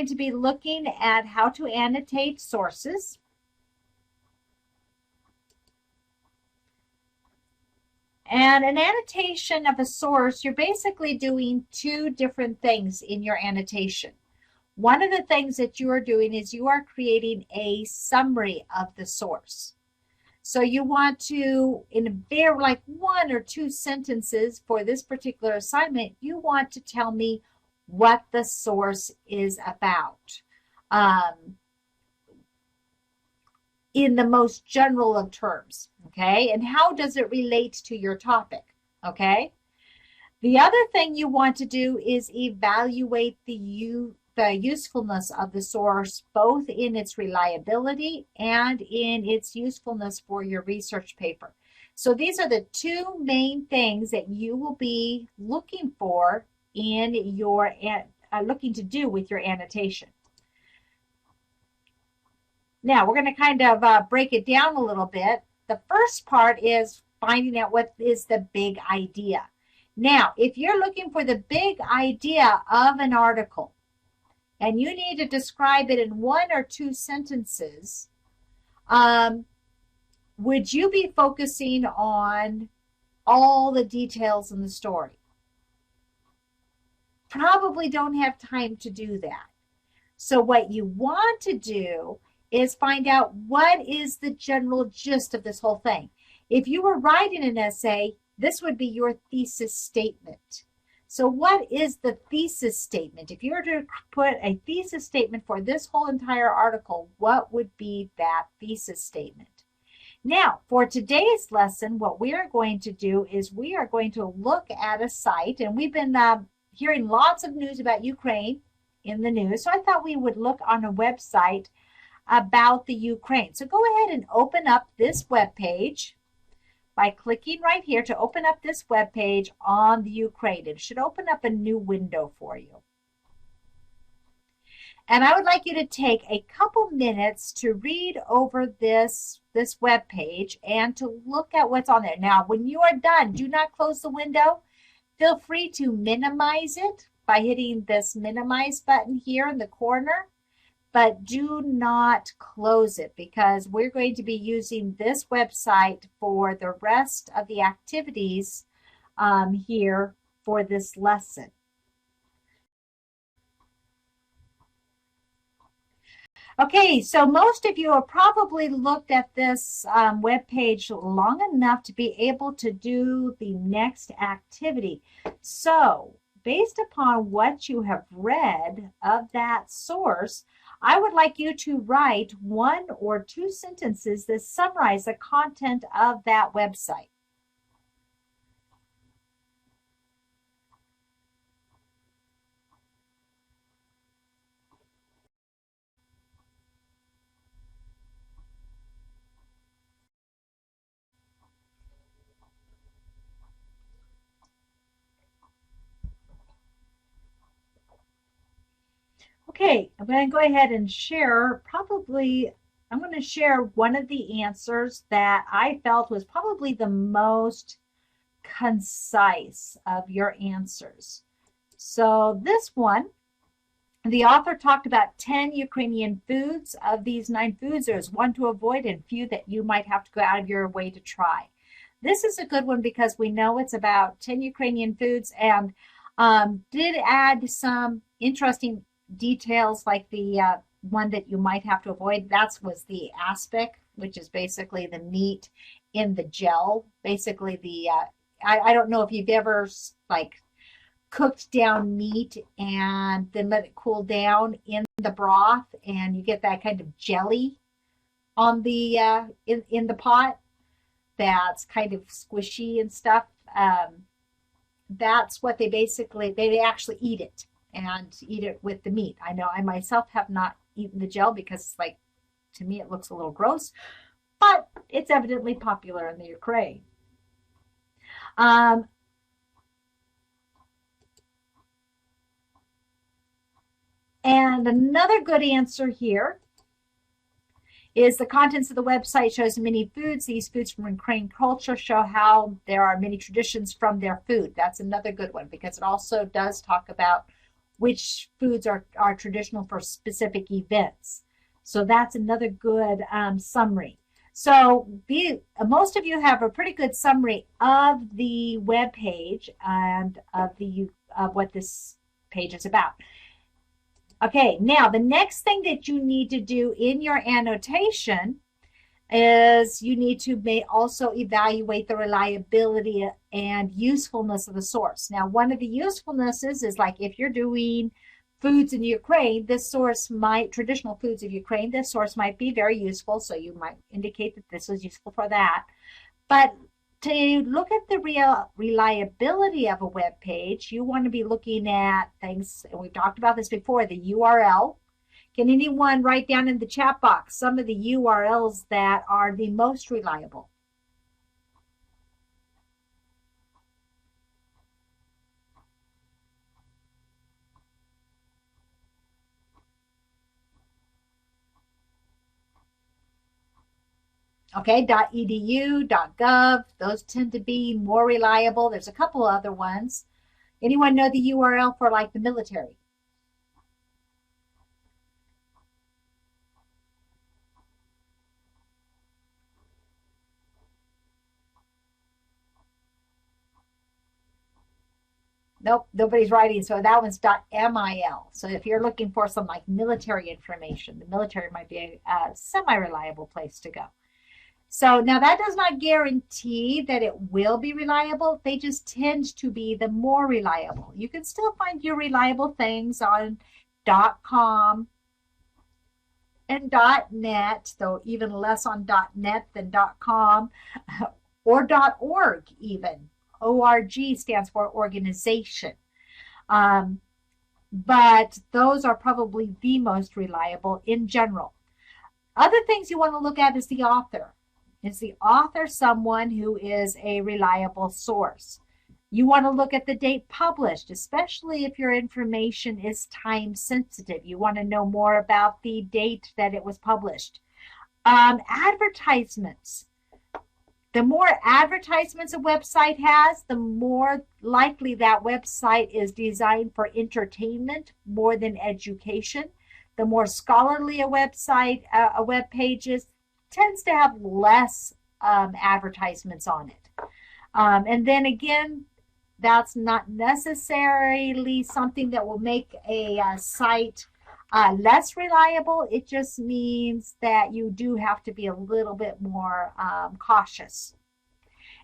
to be looking at how to annotate sources. And an annotation of a source, you're basically doing two different things in your annotation. One of the things that you are doing is you are creating a summary of the source. So you want to, in a very like 1 or 2 sentences for this particular assignment, you want to tell me what the source is about in the most general of terms, okay? And how does it relate to your topic, okay? The other thing you want to do is evaluate the usefulness of the source, both in its reliability and in its usefulness for your research paper. So these are the two main things that you will be looking for in your, looking to do with your annotation. Now, we're going to kind of break it down a little bit. The first part is finding out what is the big idea. Now, if you're looking for the big idea of an article and you need to describe it in 1 or 2 sentences, would you be focusing on all the details in the story? Probably don't have time to do that. So what you want to do is find out what is the general gist of this whole thing. If you were writing an essay, this would be your thesis statement. So what is the thesis statement? If you were to put a thesis statement for this whole entire article, what would be that thesis statement? Now, for today's lesson, what we are going to do is we are going to look at a site, and we've been hearing lots of news about Ukraine in the news, so I thought we would look on a website about the Ukraine. So go ahead and open up this web page by clicking right here to open up this web page on the Ukraine. It should open up a new window for you. And I would like you to take a couple minutes to read over this web page and to look at what's on there. Now, when you are done, do not close the window. Feel free to minimize it by hitting this minimize button here in the corner. But do not close it because we're going to be using this website for the rest of the activities here for this lesson. Okay, so most of you have probably looked at this web page long enough to be able to do the next activity. So based upon what you have read of that source, I would like you to write 1 or 2 sentences that summarize the content of that website. Okay, I'm going to go ahead and share I'm going to share one of the answers that I felt was probably the most concise of your answers. So this one, the author talked about 10 Ukrainian foods. Of these 9 foods, there's 1 to avoid and few that you might have to go out of your way to try. This is a good one because we know it's about 10 Ukrainian foods and did add some interesting details like the one that you might have to avoid. That was the aspic, which is basically the meat in the gel. Basically the, I don't know if you've ever like cooked down meat and then let it cool down in the broth and you get that kind of jelly on the, in the pot that's kind of squishy and stuff. That's what they basically, they actually eat it. And eat it with the meat. I know I myself have not eaten the gel because it's like, to me, it looks a little gross, but it's evidently popular in the Ukraine. And another good answer here is the contents of the website shows many foods. These foods from Ukrainian culture show how there are many traditions from their food. That's another good one because it also does talk about which foods are traditional for specific events. So that's another good summary. So most of you have a pretty good summary of the web page and of what this page is about. Okay, now the next thing that you need to do in your annotation is you need to also evaluate the reliability and usefulness of the source. Now, one of the usefulnesses is like if you're doing foods in Ukraine, this source might, traditional foods of Ukraine, this source might be very useful, so you might indicate that this is useful for that. But to look at the real reliability of a web page, you want to be looking at things, and we've talked about this before, the URL. Can anyone write down in the chat box some of the URLs that are the most reliable? Okay, .edu, .gov, those tend to be more reliable. There's a couple other ones. Anyone know the URL for like the military? Nope, nobody's writing. So that one's .mil. So if you're looking for some like military information, the military might be a semi-reliable place to go. So now that does not guarantee that it will be reliable. They just tend to be the more reliable. You can still find your reliable things on .com and .net, though even less on .net than .com, or .org even. ORG stands for organization. But those are probably the most reliable in general. Other things you want to look at is the author. Is the author someone who is a reliable source? You want to look at the date published, especially if your information is time sensitive. You want to know more about the date that it was published. Advertisements. The more advertisements a website has, the more likely that website is designed for entertainment more than education. The more scholarly a website, a web page is, tends to have less advertisements on it. And then again, that's not necessarily something that will make a site less reliable. It just means that you do have to be a little bit more cautious.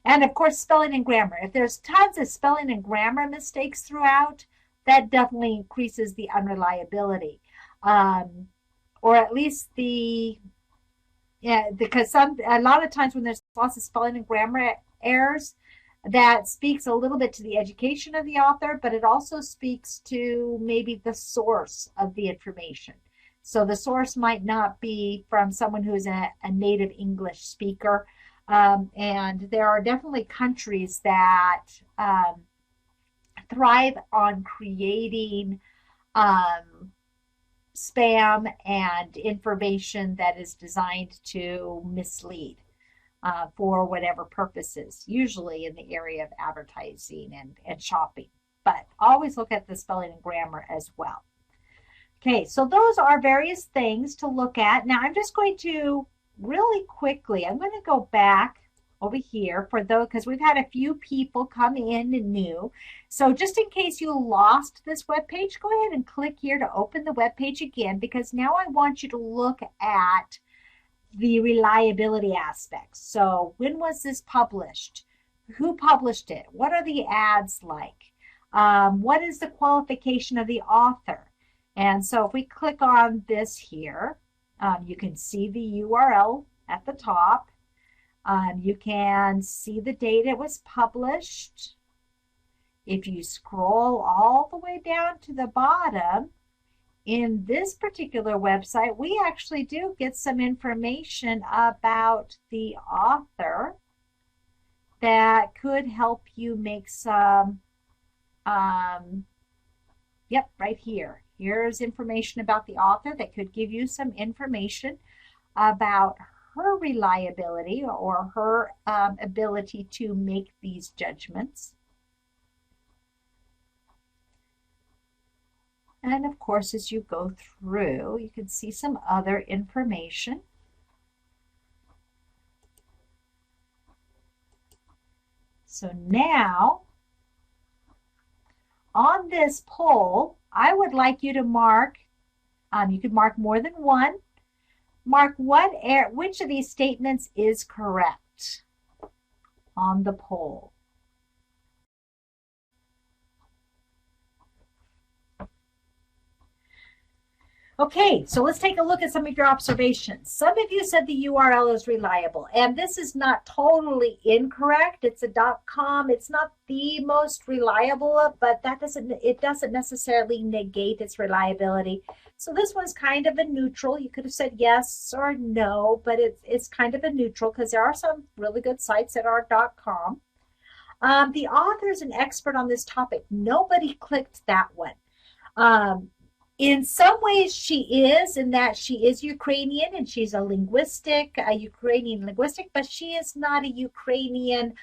And of course, spelling and grammar. If there's tons of spelling and grammar mistakes throughout, that definitely increases the unreliability. Or at least because a lot of times when there's lots of spelling and grammar errors, that speaks a little bit to the education of the author, but it also speaks to maybe the source of the information. So the source might not be from someone who's a native English speaker. And there are definitely countries that thrive on creating spam and information that is designed to mislead. For whatever purposes, usually in the area of advertising and shopping. But always look at the spelling and grammar as well. Okay, so those are various things to look at. Now I'm just going to really quickly, I'm going to go back over here for those, because we've had a few people come in and new. So just in case you lost this web page, go ahead and click here to open the web page again, because now I want you to look at the reliability aspects. So when was this published? Who published it? What are the ads like? What is the qualification of the author? And so if we click on this here, you can see the URL at the top. You can see the date it was published. If you scroll all the way down to the bottom, in this particular website, we actually do get some information about the author that could help you make some, yep, right here. Here's information about the author that could give you some information about her reliability or her ability to make these judgments. And of course, as you go through, you can see some other information. So now, on this poll, I would like you to mark, you could mark more than one. Mark which of these statements is correct on the poll. Okay, so let's take a look at some of your observations. Some of you said the URL is reliable, and this is not totally incorrect. It's a .com. It's not the most reliable, but it doesn't necessarily negate its reliability. So this one's kind of a neutral. You could have said yes or no, but it's kind of a neutral because there are some really good sites that are .com. The author is an expert on this topic. Nobody clicked that one. In some ways, she is, in that she is Ukrainian and she's a Ukrainian linguistic, but she is not a Ukrainian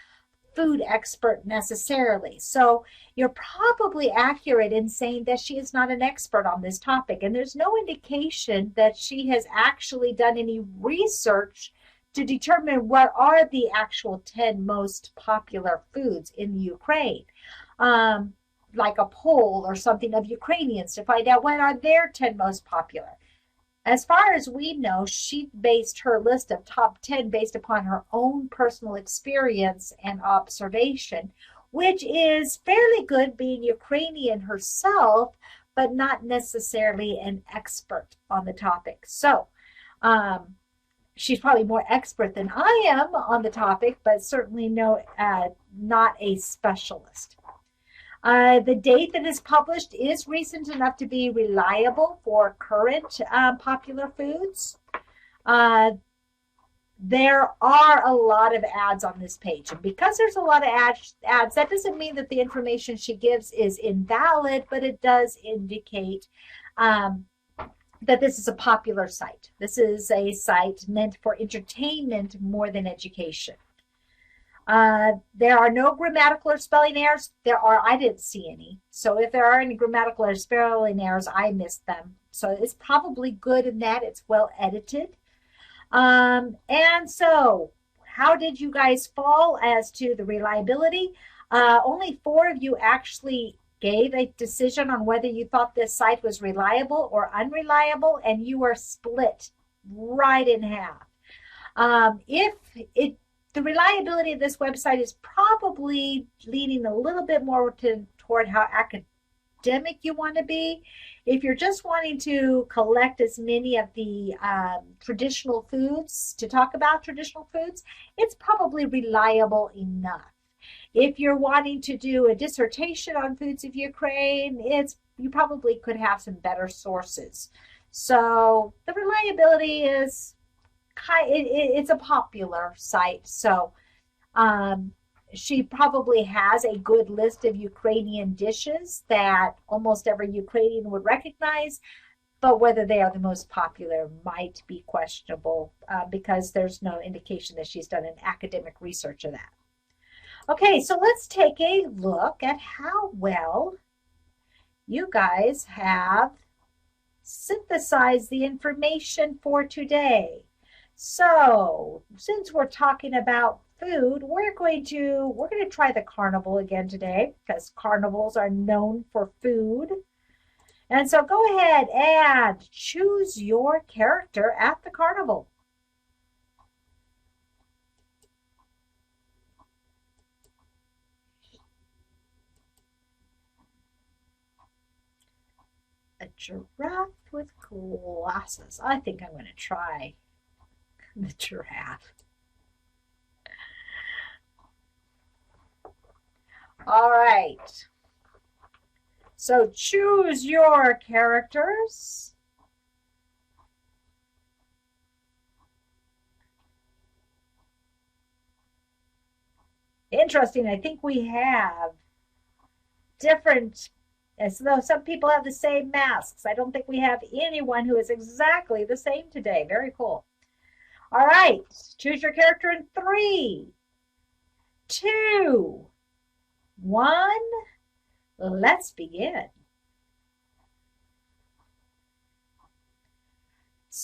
food expert necessarily. So you're probably accurate in saying that she is not an expert on this topic. And there's no indication that she has actually done any research to determine what are the actual 10 most popular foods in the Ukraine. Like a poll or something of Ukrainians to find out what are their 10 most popular. As far as we know, she based her list of top 10 based upon her own personal experience and observation, which is fairly good being Ukrainian herself, but not necessarily an expert on the topic. So she's probably more expert than I am on the topic, but certainly not a specialist. The date that is published is recent enough to be reliable for current popular foods. There are a lot of ads on this page. And because there's a lot of ads, that doesn't mean that the information she gives is invalid, but it does indicate that this is a popular site. This is a site meant for entertainment more than education. There are no grammatical or spelling errors. I didn't see any. So if there are any grammatical or spelling errors, I missed them. So it's probably good in that it's well edited. And so how did you guys fall as to the reliability? Only 4 of you actually gave a decision on whether you thought this site was reliable or unreliable, and you are split right in half. The reliability of this website is probably leaning a little bit more toward how academic you want to be. If you're just wanting to collect as many of the traditional foods, to talk about traditional foods, it's probably reliable enough. If you're wanting to do a dissertation on foods of Ukraine, you probably could have some better sources. So the reliability is it's a popular site, so she probably has a good list of Ukrainian dishes that almost every Ukrainian would recognize, but whether they are the most popular might be questionable because there's no indication that she's done an academic research of that. Okay, so let's take a look at how well you guys have synthesized the information for today. So, since we're talking about food, we're going to try the carnival again today because carnivals are known for food. And so go ahead and choose your character at the carnival. A giraffe with glasses. I think I'm going to try the giraffe. All right. So choose your characters. Interesting. I think we have different, as though some people have the same masks. I don't think we have anyone who is exactly the same today. Very cool. All right, choose your character in 3, 2, 1. Let's begin.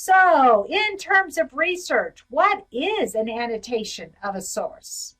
So, in terms of research, what is an annotation of a source?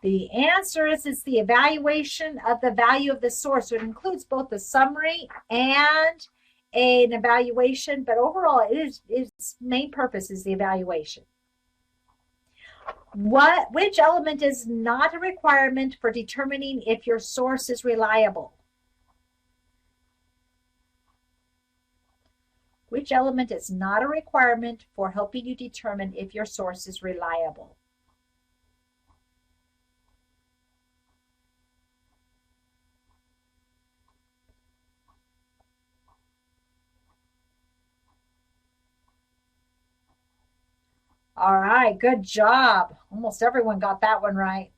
The answer is it's the evaluation of the value of the source. So it includes both the summary and an evaluation, but overall its main purpose is the evaluation. Which element is not a requirement for determining if your source is reliable? Which element is not a requirement for helping you determine if your source is reliable? All right, good job. Almost everyone got that one right.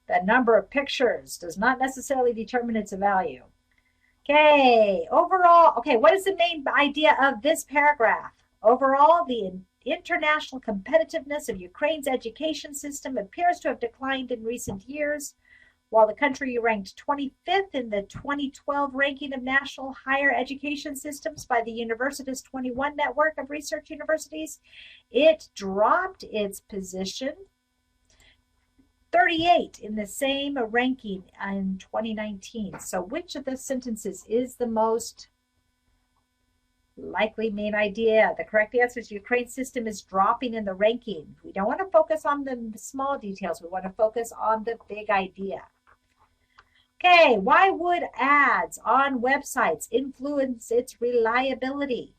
The number of pictures does not necessarily determine its value. Okay, overall, okay, what is the main idea of this paragraph? Overall, the international competitiveness of Ukraine's education system appears to have declined in recent years. While the country ranked 25th in the 2012 ranking of national higher education systems by the Universitas 21 network of research universities, it dropped its position 38 in the same ranking in 2019. So which of the sentences is the most likely main idea? The correct answer is Ukraine's system is dropping in the ranking. We don't want to focus on the small details. We want to focus on the big idea. Okay, why would ads on websites influence its reliability?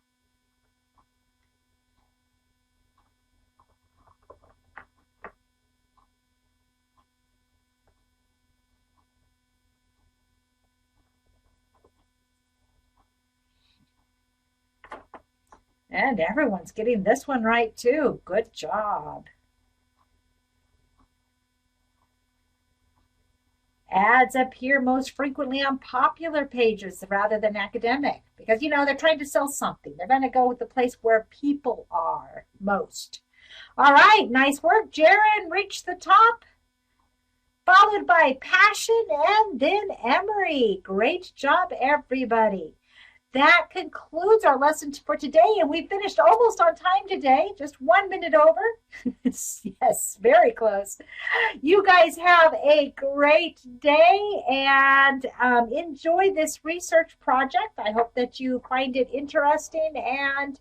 And everyone's getting this one right too. Good job. Ads appear most frequently on popular pages rather than academic because, you know, they're trying to sell something. They're going to go with the place where people are most. All right, nice work, Jaron. Reached the top, followed by Passion and then Emery. Great job, everybody. That concludes our lesson for today, and we finished almost on time today, just 1 minute over. Yes, very close. You guys have a great day and enjoy this research project. I hope that you find it interesting and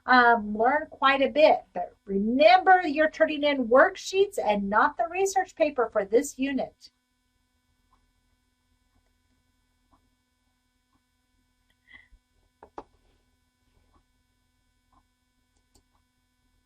learn quite a bit. But remember, you're turning in worksheets and not the research paper for this unit.